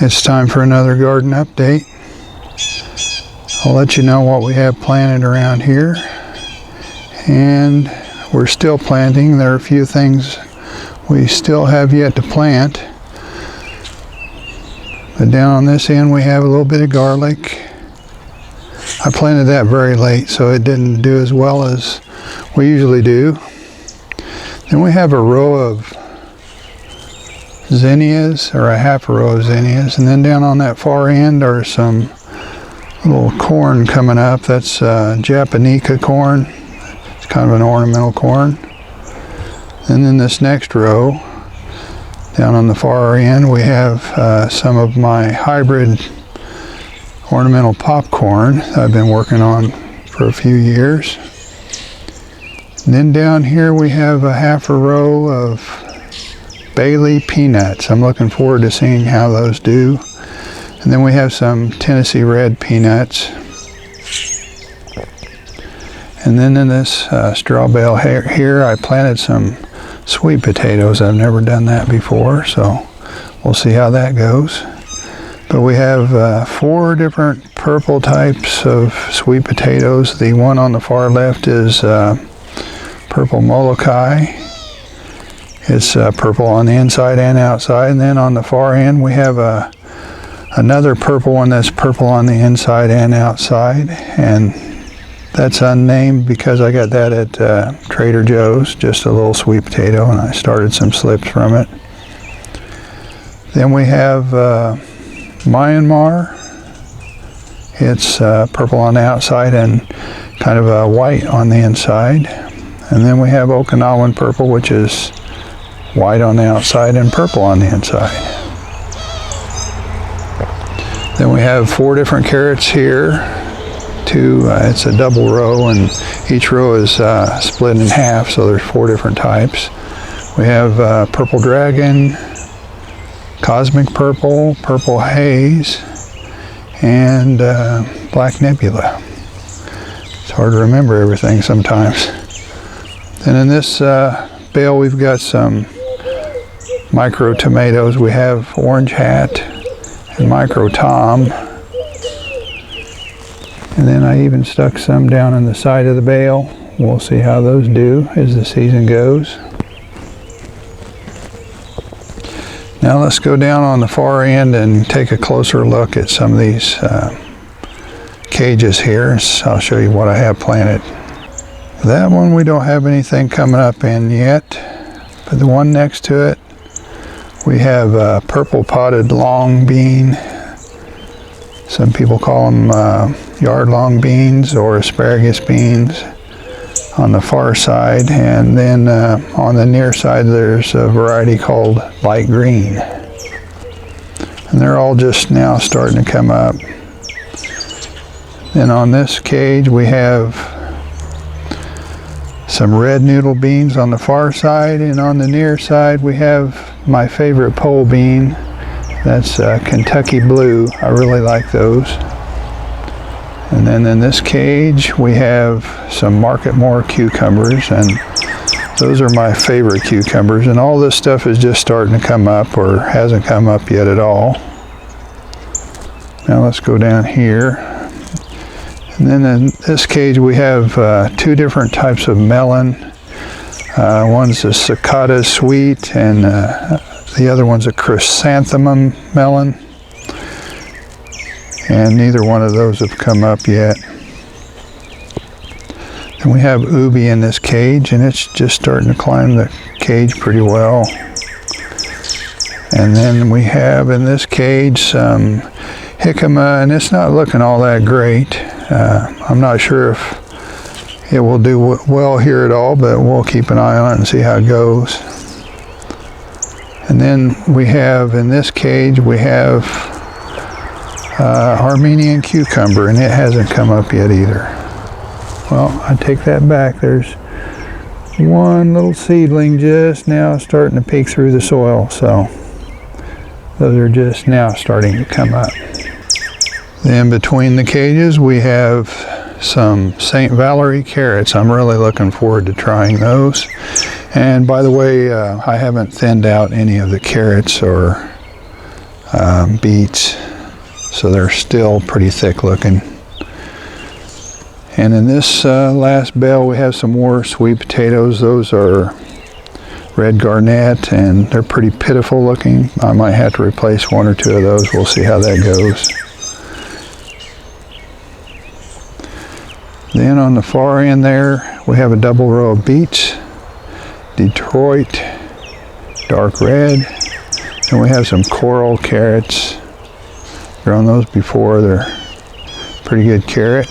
It's time for another garden update. I'll let you know what we have planted around here. And we're still planting. There are a few things we still have yet to plant. But down on this end we have a little bit of garlic. I planted that very late, so it didn't do as well as we usually do. Then we have a row of zinnias, or a half a row of zinnias, and then down on that far end are some little corn coming up. That's Japonica corn. It's kind of an ornamental corn. And then this next row, down on the far end, we have some of my hybrid ornamental popcorn I've been working on for a few years. And then down here we have a half a row of Bailey peanuts. I'm looking forward to seeing how those do. And then we have some Tennessee red peanuts. And then in this straw bale here I planted some sweet potatoes. I've never done that before, so we'll see how that goes. But we have 4 different purple types of sweet potatoes. The one on the far left is purple Molokai. It's purple on the inside and outside. And then on the far end we have another purple one that's purple on the inside and outside. And that's unnamed because I got that at Trader Joe's, just a little sweet potato, and I started some slips from it. Then we have Myanmar. It's purple on the outside and kind of white on the inside. And then we have Okinawan purple, which is white on the outside and purple on the inside. Then we have 4 different carrots here. It's a double row, and each row is split in half, so there's 4 different types. We have purple dragon, cosmic purple, purple haze, and black nebula. It's hard to remember everything sometimes. Then in this bale we've got some micro tomatoes. We have orange hat and micro tom. And then I even stuck some down on the side of the bale. We'll see how those do as the season goes. Now let's go down on the far end and take a closer look at some of these cages here. I'll show you what I have planted. That one we don't have anything coming up in yet, but the one next to it we have purple potted long bean. Some people call them yard long beans or asparagus beans on the far side, and then on the near side there's a variety called light green, and they're all just now starting to come up. Then on this cage we have some red noodle beans on the far side, and on the near side we have my favorite pole bean. That's Kentucky Blue. I really like those. And then in this cage we have some Marketmore cucumbers, and those are my favorite cucumbers. And all this stuff is just starting to come up, or hasn't come up yet at all. Now let's go down here. And then in this cage we have 2 different types of melon. One's a cicada sweet, and the other one's a chrysanthemum melon. And neither one of those have come up yet. And we have ubi in this cage, and it's just starting to climb the cage pretty well. And then we have in this cage some jicama, and it's not looking all that great. I'm not sure if it will do well here at all, but we'll keep an eye on it and see how it goes. And then we have in this cage we have Armenian cucumber, and it hasn't come up yet either. Well, I take that back. There's one little seedling just now starting to peek through the soil, so those are just now starting to come up. Then between the cages we have some St. Valerie carrots. I'm really looking forward to trying those. And by the way, I haven't thinned out any of the carrots or beets, so they're still pretty thick looking. And in this last bale we have some more sweet potatoes. Those are red garnet and they're pretty pitiful looking. I might have to replace one or two of those. We'll see how that goes. Then on the far end there we have a double row of beets, Detroit, dark red, and we have some coral carrots. Grown those before, they're pretty good carrot.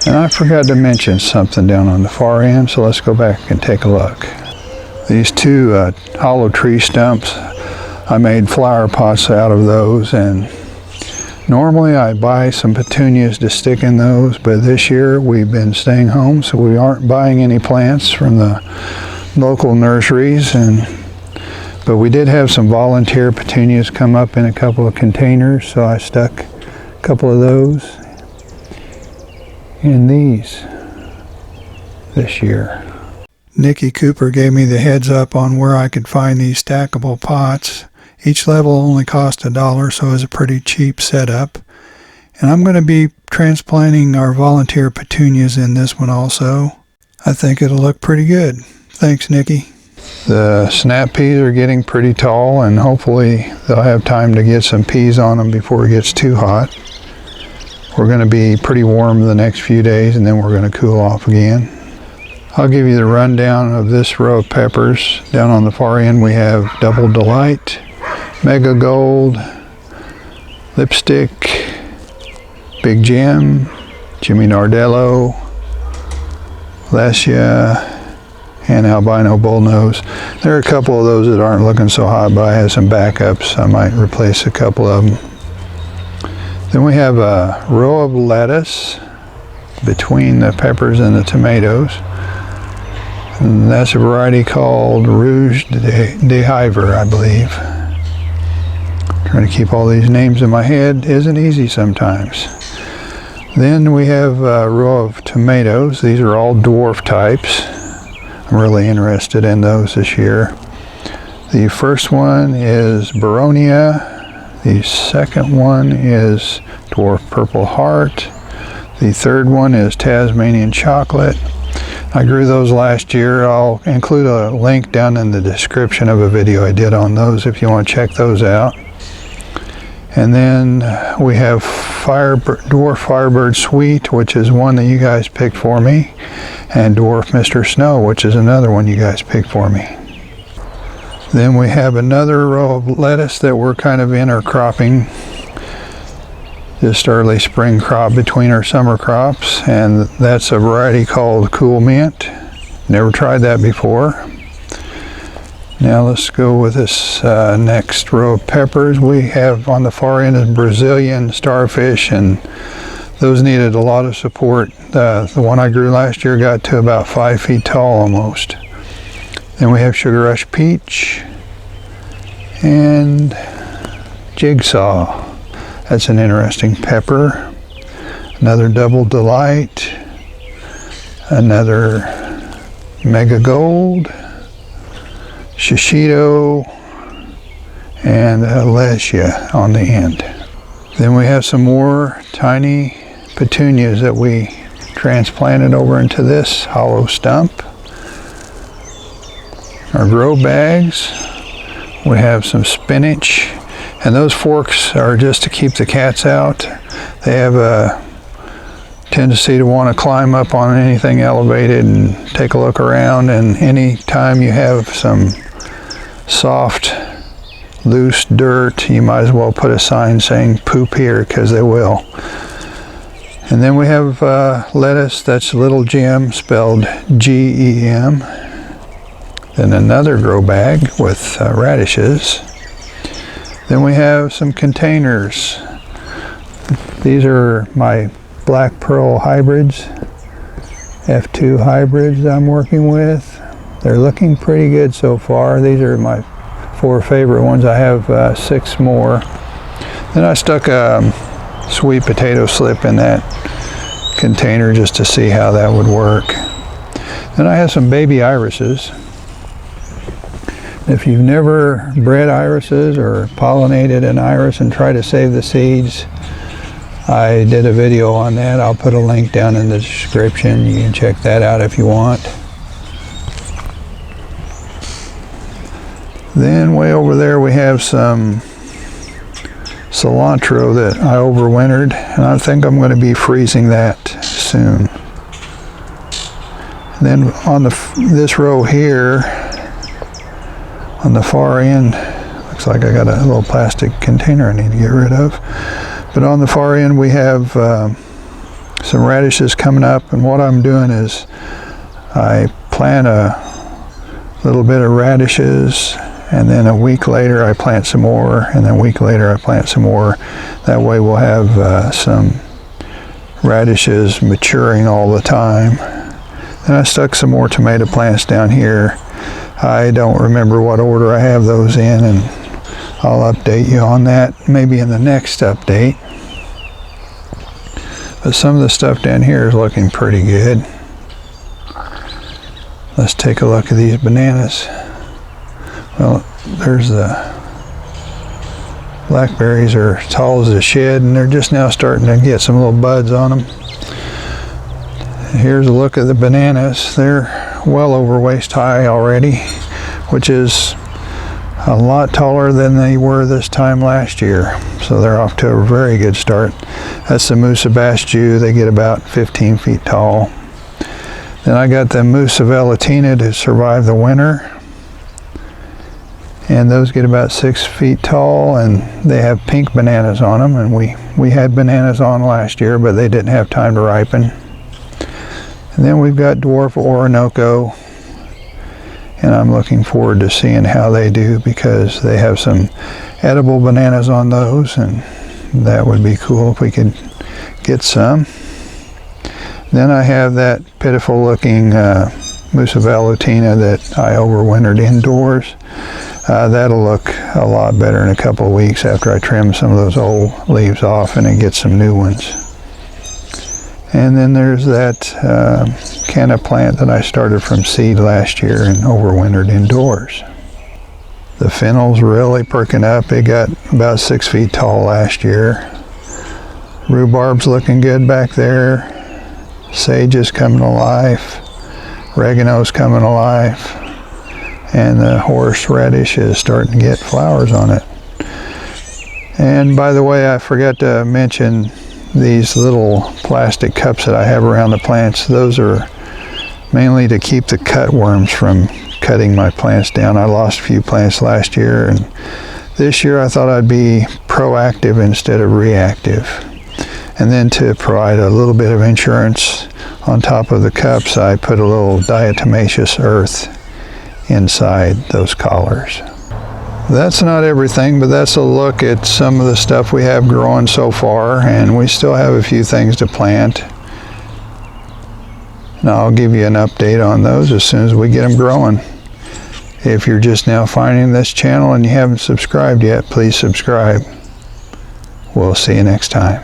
And I forgot to mention something down on the far end, so let's go back and take a look. These two hollow tree stumps, I made flower pots out of those, and normally I buy some petunias to stick in those, but this year we've been staying home, so we aren't buying any plants from the local nurseries. But we did have some volunteer petunias come up in a couple of containers, so I stuck a couple of those in these this year. Nikki Cooper gave me the heads up on where I could find these stackable pots. Each level only cost $1, so it's a pretty cheap setup. And I'm going to be transplanting our volunteer petunias in this one also. I think it'll look pretty good. Thanks, Nikki. The snap peas are getting pretty tall, and hopefully they'll have time to get some peas on them before it gets too hot. We're going to be pretty warm the next few days, and then we're going to cool off again. I'll give you the rundown of this row of peppers. Down on the far end we have Double Delight, Mega Gold, Lipstick, Big Jim, Jimmy Nardello, Lesia, and Albino Bullnose. There are a couple of those that aren't looking so hot, but I have some backups. I might replace a couple of them. Then we have a row of lettuce between the peppers and the tomatoes. And that's a variety called Rouge de Hiver, I believe. Trying to keep all these names in my head isn't easy sometimes. Then we have a row of tomatoes. These are all dwarf types. I'm really interested in those this year. The first one is Baronia. The second one is Dwarf Purple Heart. The third one is Tasmanian Chocolate. I grew those last year. I'll include a link down in the description of a video I did on those if you want to check those out. And then we have Dwarf Firebird Sweet, which is one that you guys picked for me, and Dwarf Mr. Snow, which is another one you guys picked for me. Then we have another row of lettuce that we're kind of intercropping, just early spring crop between our summer crops, and that's a variety called Cool Mint. Never tried that before. Now let's go with this next row of peppers. We have on the far end is Brazilian Starfish, and those needed a lot of support. The one I grew last year got to about 5 feet tall almost. Then we have Sugar Rush Peach and Jigsaw. That's an interesting pepper. Another Double Delight. Another Mega Gold. Shishito. And Lesia on the end. Then we have some more tiny petunias that we transplanted over into this hollow stump. Our grow bags, we have some spinach, and those forks are just to keep the cats out. They have a tendency to want to climb up on anything elevated and take a look around, and any time you have some soft, loose dirt, you might as well put a sign saying poop here, because they will. And then we have lettuce, that's Little Jim, spelled G-E-M. Then another grow bag with radishes. Then we have some containers. These are my Black Pearl hybrids, F2 hybrids I'm working with. They're looking pretty good so far. These are my 4 favorite ones. I have 6 more. Then I stuck a sweet potato slip in that container just to see how that would work. Then I have some baby irises. If you've never bred irises or pollinated an iris and tried to save the seeds, I did a video on that. I'll put a link down in the description. You can check that out if you want. Then way over there we have some cilantro that I overwintered, and I think I'm going to be freezing that soon. Then on this row here, on the far end, looks like I got a little plastic container I need to get rid of. But on the far end we have some radishes coming up, and what I'm doing is I plant a little bit of radishes, and then a week later I plant some more, and then a week later I plant some more. That way we'll have some radishes maturing all the time. Then I stuck some more tomato plants down here. I don't remember what order I have those in, and I'll update you on that maybe in the next update. But some of the stuff down here is looking pretty good. Let's take a look at these bananas. Well, there's the blackberries are as tall as a shed, and they're just now starting to get some little buds on them. Here's a look at the bananas. They're well over waist high already, which is a lot taller than they were this time last year. So they're off to a very good start. That's the Musa Basjou. They get about 15 feet tall. Then I got the Musa Velutina to survive the winter, and those get about 6 feet tall, and they have pink bananas on them. And we had bananas on last year, but they didn't have time to ripen. And then we've got dwarf Orinoco, and I'm looking forward to seeing how they do, because they have some edible bananas on those, and that would be cool if we could get some. Then I have that pitiful looking Musa Velutina that I overwintered indoors. That'll look a lot better in a couple of weeks after I trim some of those old leaves off and then get some new ones. And then there's that canna plant that I started from seed last year and overwintered indoors. The fennel's really perking up. It got about 6 feet tall last year. Rhubarb's looking good back there. Sage is coming to life. Oregano's coming to life. And the horseradish is starting to get flowers on it. And by the way, I forgot to mention these little plastic cups that I have around the plants. Those are mainly to keep the cutworms from cutting my plants down. I lost a few plants last year, and this year I thought I'd be proactive instead of reactive. And then to provide a little bit of insurance on top of the cups, I put a little diatomaceous earth inside those collars. That's not everything, but that's a look at some of the stuff we have growing so far, and we still have a few things to plant. And I'll give you an update on those as soon as we get them growing. If you're just now finding this channel and you haven't subscribed yet, please subscribe. We'll see you next time.